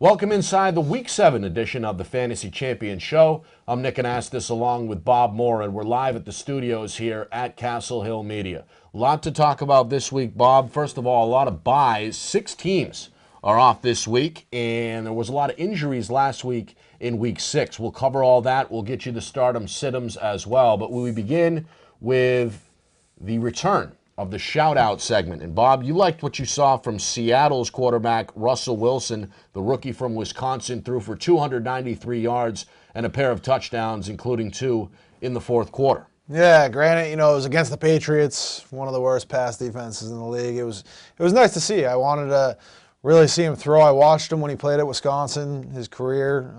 Welcome inside the Week 7 edition of the Fantasy Champion Show. I'm Nick Anastos along with Bob Morin. We're live at the studios here at Castle Hill Media. A lot to talk about this week, Bob. First of all, a lot of buys. 6 teams are off this week, and there was a lot of injuries last week in Week 6. We'll cover all that. We'll get you the stardom sit-ems as well. But we begin with the return of the shout-out segment. And, Bob, you liked what you saw from Seattle's quarterback, Russell Wilson, the rookie from Wisconsin, threw for 293 yards and a pair of touchdowns, including 2 in the fourth quarter. Yeah, granted, it was against the Patriots, one of the worst pass defenses in the league. It was nice to see. I wanted to really see him throw. I watched him when he played at Wisconsin, his career,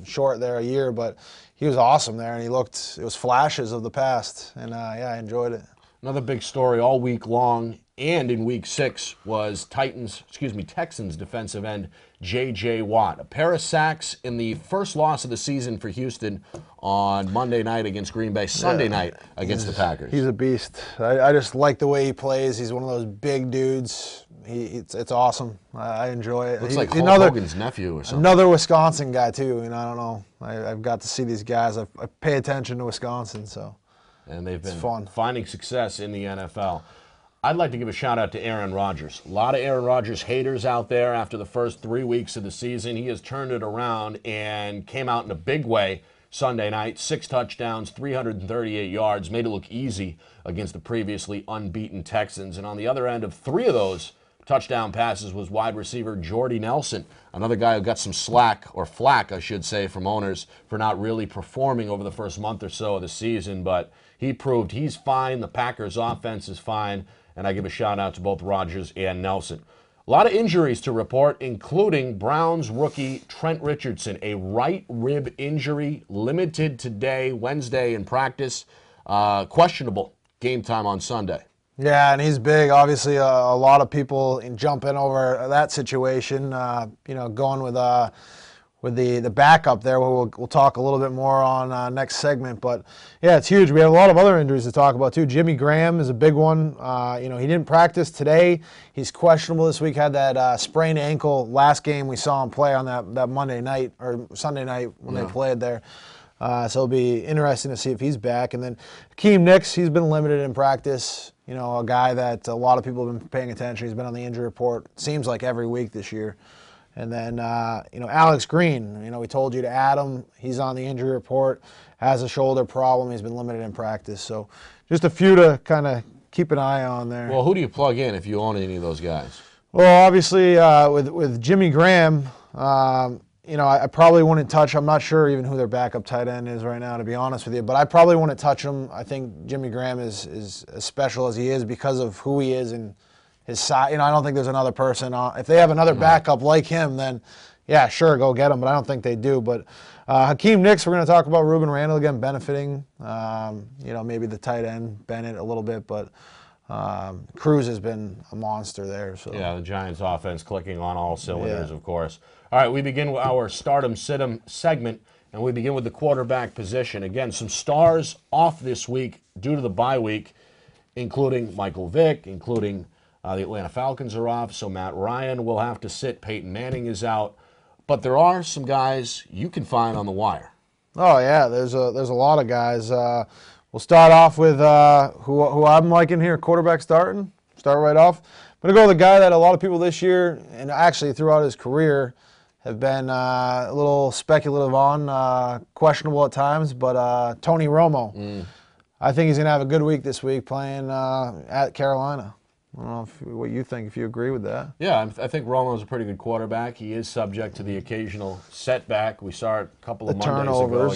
short there a year, but he was awesome there, and it was flashes of the past, and I enjoyed it. Another big story all week long and in Week 6 was Texans defensive end J.J. Watt. A pair of sacks in the first loss of the season for Houston on Monday night against Green Bay, Sunday night against the Packers. He's a beast. I just like the way he plays. He's one of those big dudes. It's awesome. I enjoy it. Looks like Hulk Hogan's nephew or something. Another Wisconsin guy, too. I don't know. I've got to see these guys. I pay attention to Wisconsin, so. And they've been finding success in the NFL. I'd like to give a shout-out to Aaron Rodgers. A lot of Aaron Rodgers haters out there after the first 3 weeks of the season. He has turned it around and came out in a big way Sunday night. 6 touchdowns, 338 yards, made it look easy against the previously unbeaten Texans. And on the other end of 3 of those touchdown passes was wide receiver Jordy Nelson, another guy who got some flack, I should say, from owners for not really performing over the first month or so of the season. But he proved he's fine. The Packers' offense is fine. And I give a shout-out to both Rodgers and Nelson. A lot of injuries to report, including Browns rookie Trent Richardson, a right rib injury, limited today, Wednesday in practice, questionable game time on Sunday. Yeah, and he's big. Obviously, a lot of people jump in over that situation, going with the backup there. We'll talk a little bit more on next segment. But, yeah, it's huge. We have a lot of other injuries to talk about, too. Jimmy Graham is a big one. He didn't practice today. He's questionable this week. Had that sprained ankle last game we saw him play on that Monday night or Sunday night when they played there. So it'll be interesting to see if he's back. And then Hakeem Nicks, he's been limited in practice. A guy that a lot of people have been paying attention. He's been on the injury report, seems like every week this year. And then, Alex Green, we told you to add him. He's on the injury report, has a shoulder problem. He's been limited in practice. So just a few to kind of keep an eye on there. Well, who do you plug in if you own any of those guys? Well, obviously, with Jimmy Graham, I probably wouldn't touch. I'm not sure even who their backup tight end is right now, to be honest with you. But I probably wouldn't touch him. I think Jimmy Graham is as special as he is because of who he is and his size. I don't think there's another person. If they have another backup like him, then, yeah, sure, go get him. But I don't think they do. But Hakeem Nicks, we're going to talk about Ruben Randall again benefiting. Maybe the tight end, Bennett a little bit. But Cruz has been a monster there. So. Yeah, the Giants' offense clicking on all cylinders, of course. All right, we begin with our Stardom Sit-em segment, and we begin with the quarterback position. Again, some stars off this week due to the bye week, including Michael Vick, including the Atlanta Falcons are off, so Matt Ryan will have to sit. Peyton Manning is out. But there are some guys you can find on the wire. Oh, yeah, there's a lot of guys. We'll start off with who I'm liking here, quarterback starting. Start right off. I'm going to go with a guy that a lot of people this year, and actually throughout his career, have been a little speculative on, questionable at times, but Tony Romo. I think he's going to have a good week this week playing at Carolina. I don't know what you think, if you agree with that. Yeah, I think Romo's a pretty good quarterback. He is subject to the occasional setback. We saw it a couple of Mondays ago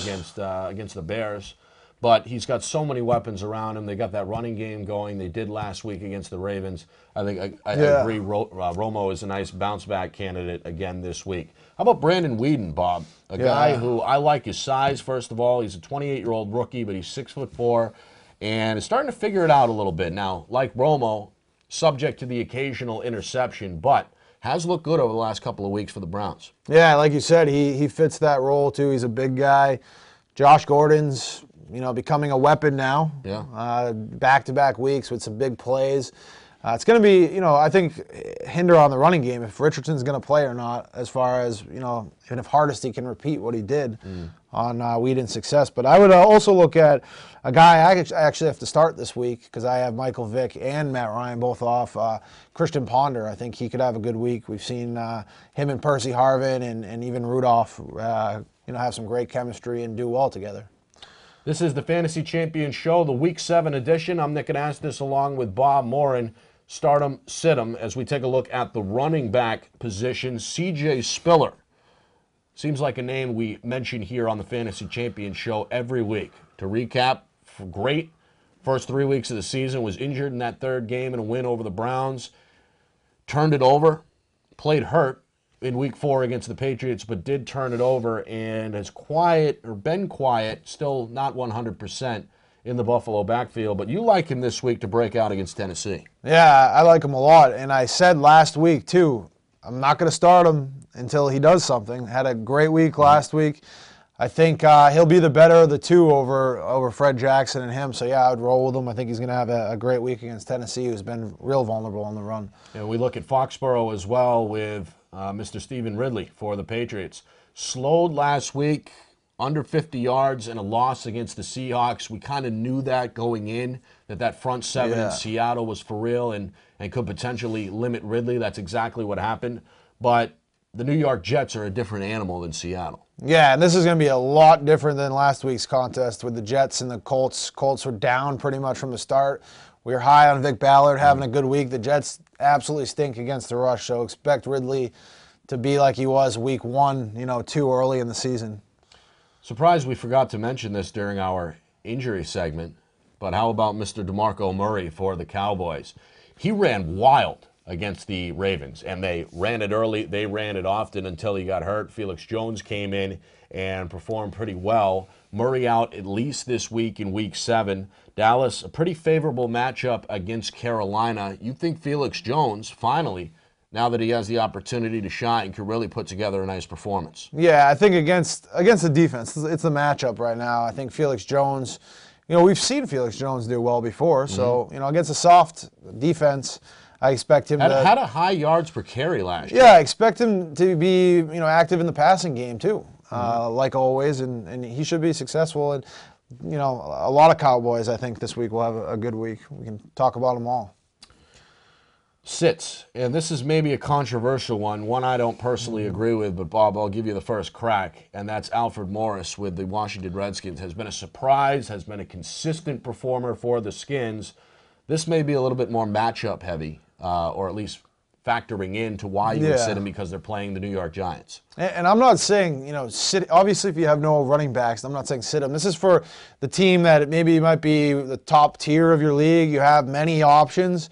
against the Bears. But he's got so many weapons around him. They got that running game going. They did last week against the Ravens. I think I agree Romo is a nice bounce-back candidate again this week. How about Brandon Weeden, Bob? A guy who I like his size, first of all. He's a 28-year-old rookie, but he's 6'4", and is starting to figure it out a little bit. Now, like Romo, subject to the occasional interception, but has looked good over the last couple of weeks for the Browns. Yeah, like you said, he fits that role, too. He's a big guy. Josh Gordon's becoming a weapon now. Yeah. Back-to-back weeks with some big plays. It's going to be, I think, hinder on the running game if Richardson's going to play or not, as far as, even if Hardesty can repeat what he did on Whedon's success. But I would also look at a guy I actually have to start this week because I have Michael Vick and Matt Ryan both off. Christian Ponder, I think he could have a good week. We've seen him and Percy Harvin and even Rudolph, have some great chemistry and do well together. This is the Fantasy Champion Show, the Week 7 edition. I'm Nick Anastos along with Bob Morin. Start 'em, sit 'em, as we take a look at the running back position. C.J. Spiller seems like a name we mention here on the Fantasy Champion Show every week. To recap, great first 3 weeks of the season, was injured in that third game in a win over the Browns, turned it over, played hurt in Week 4 against the Patriots, but did turn it over and has been quiet, still not 100%. In the Buffalo backfield, but you like him this week to break out against Tennessee. Yeah, I like him a lot, and I said last week too, I'm not going to start him until he does something. Had a great week last week. I think he'll be the better of the two over Fred Jackson and him, so yeah, I would roll with him. I think he's going to have a great week against Tennessee, who's been real vulnerable on the run. And we look at Foxborough as well with Mr. Stephen Ridley for the Patriots. Slowed last week, under 50 yards and a loss against the Seahawks. We kind of knew that going in, that front seven in Seattle was for real and could potentially limit Ridley. That's exactly what happened. But the New York Jets are a different animal than Seattle. Yeah, and this is going to be a lot different than last week's contest with the Jets and the Colts. Colts were down pretty much from the start. We were high on Vic Ballard having a good week. The Jets absolutely stink against the rush, so expect Ridley to be like he was week 1, too early in the season. Surprised we forgot to mention this during our injury segment, but how about Mr. DeMarco Murray for the Cowboys? He ran wild against the Ravens, and they ran it early. They ran it often until he got hurt. Felix Jones came in and performed pretty well. Murray out at least this week in Week 7. Dallas, a pretty favorable matchup against Carolina. You think Felix Jones, finally, now that he has the opportunity to shine, can really put together a nice performance? Yeah, I think against the defense, it's the matchup right now. I think Felix Jones, we've seen Felix Jones do well before. So, against a soft defense, I expect him to... Had a high yards per carry last year. Yeah, I expect him to be, active in the passing game too, like always, and he should be successful. And, a lot of Cowboys, I think, this week will have a good week. We can talk about them all. Sits, and this is maybe a controversial one I don't personally agree with, but Bob, I'll give you the first crack, and that's Alfred Morris with the Washington Redskins. Has been a surprise, has been a consistent performer for the Skins. This may be a little bit more matchup heavy, or at least factoring into why you would sit him because they're playing the New York Giants. And I'm not saying, sit. Obviously, if you have no running backs, I'm not saying sit him. This is for the team that maybe might be the top tier of your league. You have many options.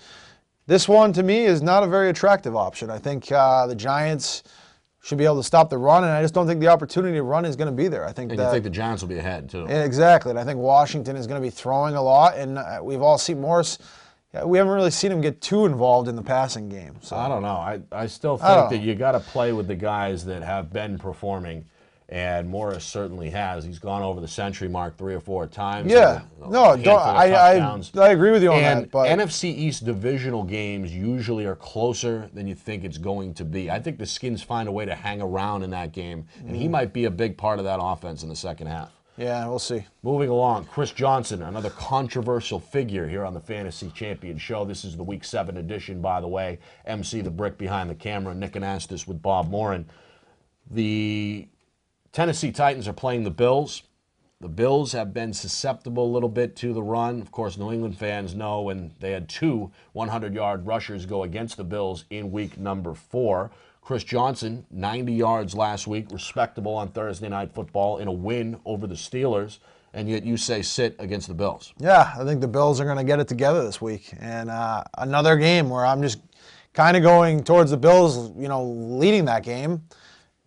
This one, to me, is not a very attractive option. I think the Giants should be able to stop the run, and I just don't think the opportunity to run is going to be there. I think you think the Giants will be ahead, too. Exactly, and I think Washington is going to be throwing a lot, and we've all seen Morris. We haven't really seen him get too involved in the passing game. So I don't know. I still think that you got to play with the guys that have been performing. And Morris certainly has. He's gone over the century mark 3 or 4 times. Yeah. I agree with you on that. But NFC East divisional games usually are closer than you think it's going to be. I think the Skins find a way to hang around in that game, and he might be a big part of that offense in the second half. Yeah, we'll see. Moving along, Chris Johnson, another controversial figure here on the Fantasy Champion Show. This is the Week 7 edition, by the way. MC the Brick behind the camera, Nick Anastos with Bob Morin. The Tennessee Titans are playing the Bills. The Bills have been susceptible a little bit to the run. Of course, New England fans know, and they had 2 100-yard rushers go against the Bills in week number 4. Chris Johnson, 90 yards last week, respectable on Thursday Night Football in a win over the Steelers, and yet you say sit against the Bills. Yeah, I think the Bills are going to get it together this week. And another game where I'm just kind of going towards the Bills, leading that game,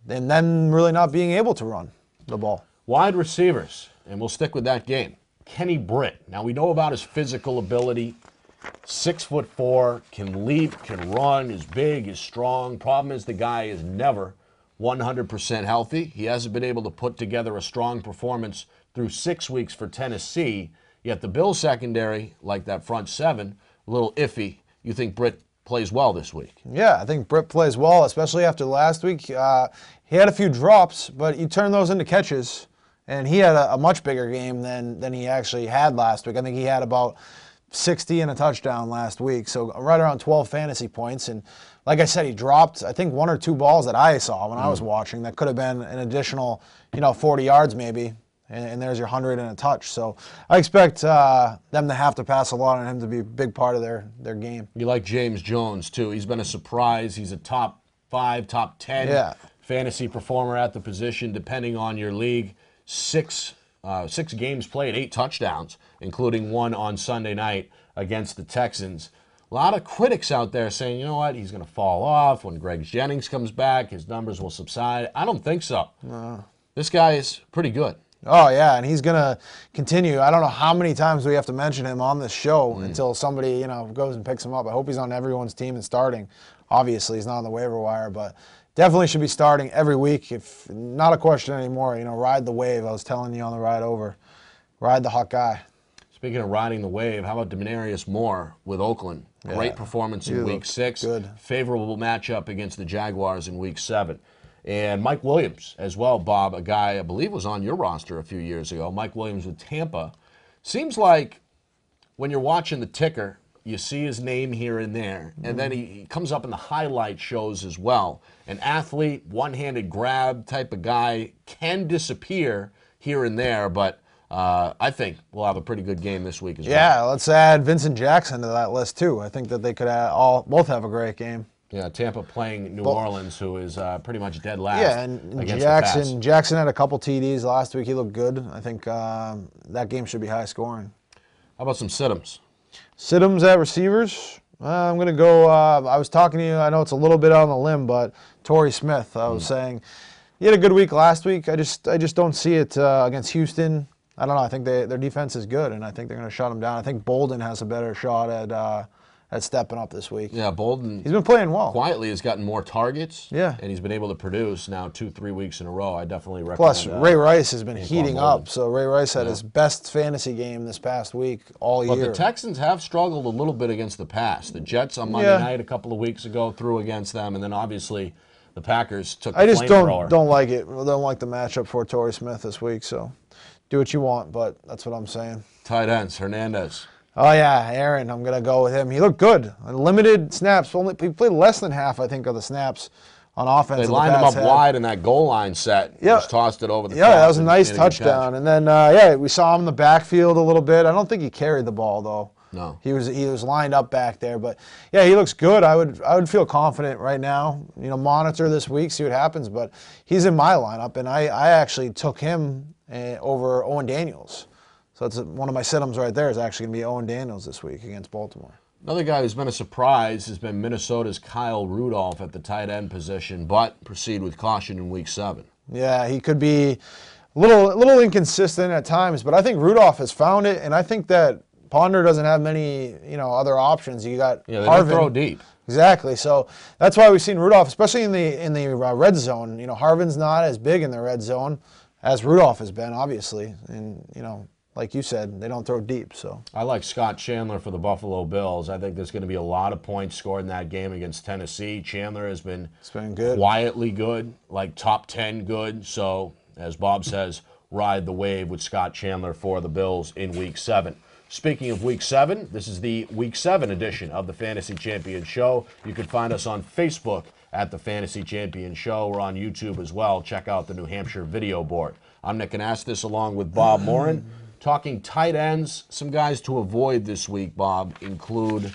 and then really not being able to run the ball. Wide receivers, and we'll stick with that game. Kenny Britt. Now, we know about his physical ability. 6'4", can leap, can run, is big, is strong. Problem is the guy is never 100% healthy. He hasn't been able to put together a strong performance through 6 weeks for Tennessee. Yet the Bills secondary, like that front seven, a little iffy. you think Britt plays well this week. Yeah, I think Britt plays well, especially after last week. He had a few drops, but you turn those into catches, and he had a much bigger game than he actually had last week. I think he had about 60 and a touchdown last week, so right around 12 fantasy points. And like I said, he dropped, I think, 1 or 2 balls that I saw when I was watching that could have been an additional, 40 yards maybe. And there's your 100 and a touch. So I expect them to have to pass a lot on him to be a big part of their game. You like James Jones, too. He's been a surprise. He's a top 5, top 10 fantasy performer at the position, depending on your league. 6 games played, 8 touchdowns, including 1 on Sunday night against the Texans. A lot of critics out there saying, you know what, he's going to fall off. When Greg Jennings comes back, his numbers will subside. I don't think so. No. This guy is pretty good. Oh, yeah, and he's going to continue. I don't know how many times we have to mention him on this show until somebody, goes and picks him up. I hope he's on everyone's team and starting. Obviously, he's not on the waiver wire, but definitely should be starting every week. If not a question anymore, ride the wave. I was telling you on the ride over. Ride the hot guy. Speaking of riding the wave, how about Demaryius Moore with Oakland? Great performance in Week 6. Good. Favorable matchup against the Jaguars in Week 7. And Mike Williams as well, Bob, a guy I believe was on your roster a few years ago. Mike Williams with Tampa. Seems like when you're watching the ticker, you see his name here and there, and then he comes up in the highlight shows as well. An athlete, one-handed grab type of guy, can disappear here and there, but I think we'll have a pretty good game this week as well. Yeah, let's add Vincent Jackson to that list too. I think that they could both have a great game. Yeah, Tampa playing New Orleans, who is pretty much dead last. Yeah, and Jackson had a couple TDs last week. He looked good. I think that game should be high scoring. How about some sit-ems? Sit-ems at receivers. I'm going to go. I was talking to you. I know it's a little bit on the limb, but Torrey Smith. I was saying he had a good week last week. I just don't see it against Houston. I don't know. I think their defense is good, and I think they're going to shut them down. I think Bolden has a better shot at stepping up this week. Yeah, Bolden. He's been playing well. Quietly has gotten more targets. Yeah. And he's been able to produce now 2-3 weeks in a row. I definitely recommend. Plus, Ray Rice has been heating up. So Ray Rice had his best fantasy game this past week all year. But the Texans have struggled a little bit against the pass. The Jets on Monday night a couple of weeks ago threw against them, and then obviously the Packers took the flamethrower. don't like it. I don't like the matchup for Torrey Smith this week. So do what you want, but that's what I'm saying. Tight ends, Hernandez. Oh, yeah, Aaron, I'm going to go with him. He looked good. Limited snaps. He played less than half, I think, of the snaps on offense. They lined him up wide in that goal line set. Yeah. Just tossed it over the top. Yeah, that was a nice touchdown. And then, we saw him in the backfield a little bit. I don't think he carried the ball, though. No. He was lined up back there. But, yeah, he looks good. I would feel confident right now. Monitor this week, see what happens. But he's in my lineup, and I actually took him over Owen Daniels. So that's one of my sit-ems right there is actually going to be Owen Daniels this week against Baltimore. Another guy who's been a surprise has been Minnesota's Kyle Rudolph at the tight end position, but proceed with caution in Week 7. Yeah, he could be a little inconsistent at times, but I think Rudolph has found it, and I think that Ponder doesn't have many other options. You got they Harvin. don't throw deep. Exactly. So that's why we've seen Rudolph, especially in the red zone. Harvin's not as big in the red zone as Rudolph has been, obviously, and like you said, they don't throw deep. So I like Scott Chandler for the Buffalo Bills. I think there's going to be a lot of points scored in that game against Tennessee. Chandler has been good. Quietly good, like top 10 good. So, as Bob says, ride the wave with Scott Chandler for the Bills in Week 7. Speaking of Week 7, this is the Week 7 edition of the Fantasy Champion Show. You can find us on Facebook at the Fantasy Champion Show. We're on YouTube as well. Check out the New Hampshire video board. I'm Nick Anastos along with Bob Morin. Talking tight ends, some guys to avoid this week, Bob, include,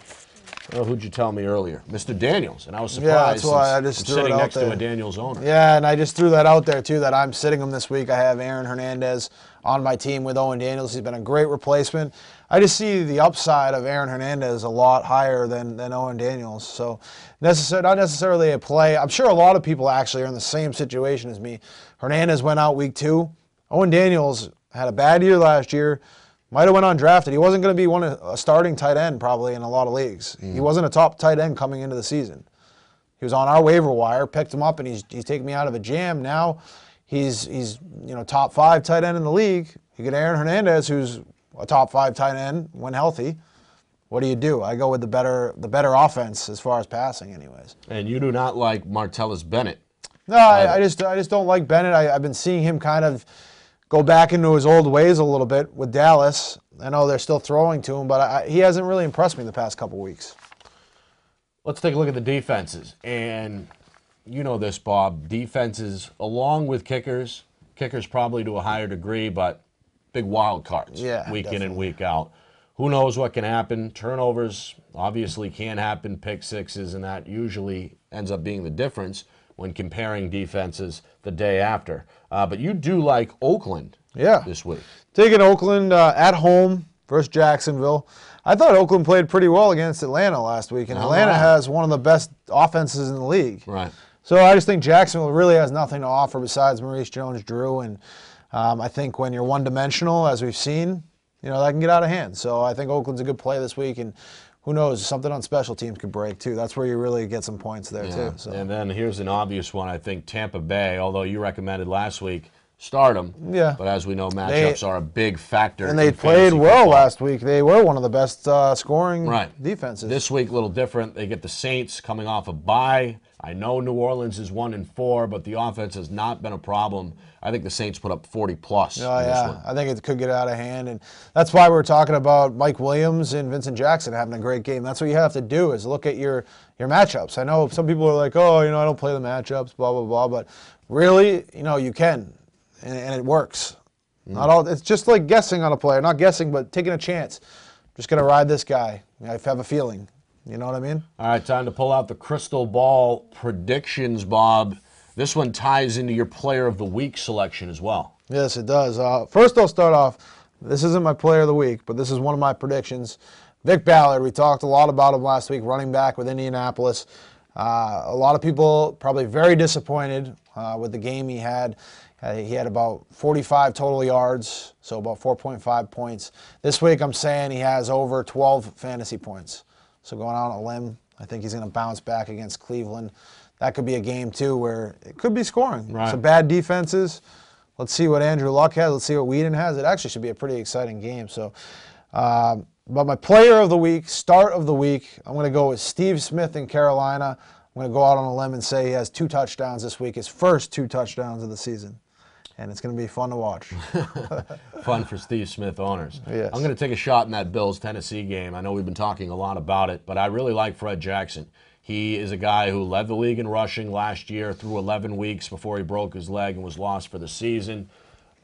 who'd you tell me earlier? Mr. Daniels. And I was surprised. Yeah, that's why I just threw it out sitting next there. to a Daniels owner. Yeah, and I just threw that out there, too, that I'm sitting him this week. I have Aaron Hernandez on my team with Owen Daniels. He's been a great replacement. I just see the upside of Aaron Hernandez a lot higher than Owen Daniels. So not necessarily a play. I'm sure a lot of people actually are in the same situation as me. Hernandez went out Week 2. Owen Daniels had a bad year last year, might have went undrafted. He wasn't going to be a starting tight end probably in a lot of leagues. He wasn't a top tight end coming into the season. He was on our waiver wire, picked him up, and he's taken me out of a jam. Now he's top 5 tight end in the league. You get Aaron Hernandez, who's a top 5 tight end when healthy. what do? I go with the better offense as far as passing, anyways. And you do not like Martellus Bennett. No, I just don't like Bennett. I've been seeing him kind of go back into his old ways a little bit with Dallas. I know they're still throwing to him, but he hasn't really impressed me the past couple weeks. Let's take a look at the defenses. And you know this, Bob. Defenses, along with kickers probably to a higher degree, but big wild cards week in and week out. Who knows what can happen? Turnovers obviously can happen, pick sixes, and that usually ends up being the difference when comparing defenses the day after. But you do like Oakland this week. Taking Oakland at home versus Jacksonville. I thought Oakland played pretty well against Atlanta last week, and Atlanta has one of the best offenses in the league. Right. So I just think Jacksonville really has nothing to offer besides Maurice Jones-Drew, and I think when you're one-dimensional, as we've seen, that can get out of hand. So I think Oakland's a good play this week, and who knows, something on special teams could break too. That's where you really get some points there too. So. And then here's an obvious one. I think Tampa Bay, although you recommended last week, start them. Yeah. But as we know, matchups are a big factor. And they played well last week. They were one of the best scoring defenses. This week, a little different. They get the Saints coming off a bye. I know New Orleans is 1-4, but the offense has not been a problem. I think the Saints put up 40-plus. Oh, yeah. I think it could get out of hand. And that's why we're talking about Mike Williams and Vincent Jackson having a great game. That's what you have to do is look at your matchups. I know some people are like, I don't play the matchups, blah, blah, blah. But really, you can. And it works. Not all. It's just like guessing on a player. Not guessing, but taking a chance. Just going to ride this guy. I have a feeling. You know what I mean? All right, time to pull out the crystal ball predictions, Bob. This one ties into your player of the week selection as well. Yes, it does. First, I'll start off. This isn't my player of the week, but this is one of my predictions. Vic Ballard, we talked a lot about him last week, running back with Indianapolis. A lot of people probably very disappointed with the game he had. He had about 45 total yards, so about 4.5 points. This week, I'm saying he has over 12 fantasy points. So going out on a limb, I think he's going to bounce back against Cleveland. That could be a game, too, where it could be scoring. Right. Some bad defenses. Let's see what Andrew Luck has. Let's see what Whedon has. It actually should be a pretty exciting game. So, but my player of the week, start of the week, I'm going to go with Steve Smith in Carolina. I'm going to go out on a limb and say he has 2 touchdowns this week, his first 2 touchdowns of the season. And it's going to be fun to watch. Fun for Steve Smith owners. Yes. I'm going to take a shot in that Bills-Tennessee game. I know we've been talking a lot about it, but I really like Fred Jackson. He is a guy who led the league in rushing last year through 11 weeks before he broke his leg and was lost for the season.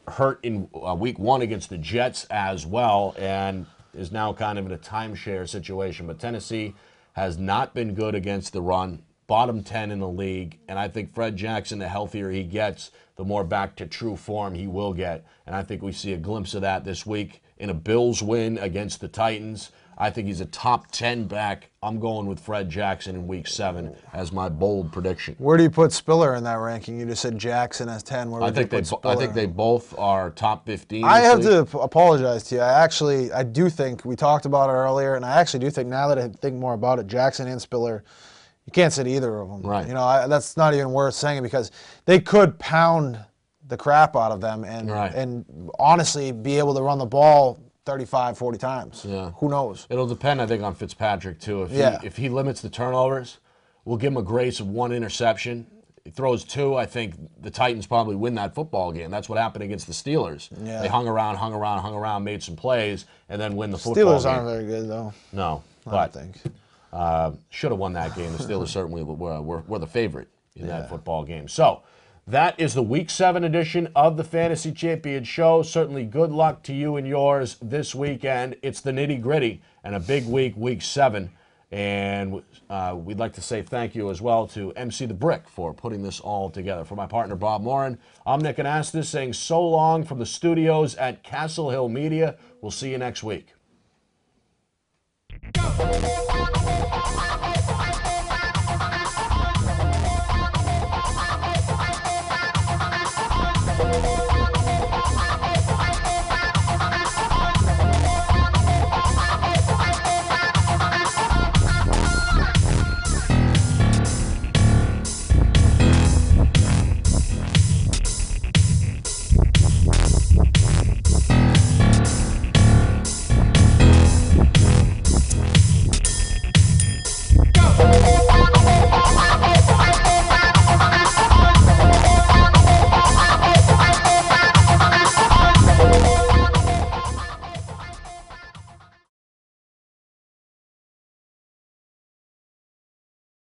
Hurt in week 1 against the Jets as well, and is now kind of in a timeshare situation. But Tennessee has not been good against the run. Bottom 10 in the league, and I think Fred Jackson, the healthier he gets, the more back to true form he will get. And I think we see a glimpse of that this week in a Bills win against the Titans. I think he's a top 10 back. I'm going with Fred Jackson in week 7 as my bold prediction. Where do you put Spiller in that ranking? You just said Jackson as 10. Where would you put Spiller? I think they both are top 15. I have to apologize to you. I do think, we talked about it earlier, and I actually do think now that I think more about it, Jackson and Spiller, you can't sit either of them. Right. That's not even worth saying because they could pound the crap out of them and honestly be able to run the ball 35, 40 times. Yeah. Who knows? It'll depend, I think, on Fitzpatrick, too. If he limits the turnovers, we'll give him a grace of 1 interception. He throws 2, I think the Titans probably win that football game. That's what happened against the Steelers. Yeah. They hung around, made some plays, and then win the football game. Steelers aren't very good, though. No. I don't think. Should have won that game. The Steelers certainly were the favorite in that football game. So that is the Week 7 edition of the Fantasy Champion Show. Certainly good luck to you and yours this weekend. It's the nitty-gritty and a big week, Week 7. And we'd like to say thank you as well to MC The Brick for putting this all together. For my partner, Bob Morin, I'm Nick Anastos saying so long from the studios at Castle Hill Media. We'll see you next week. Go!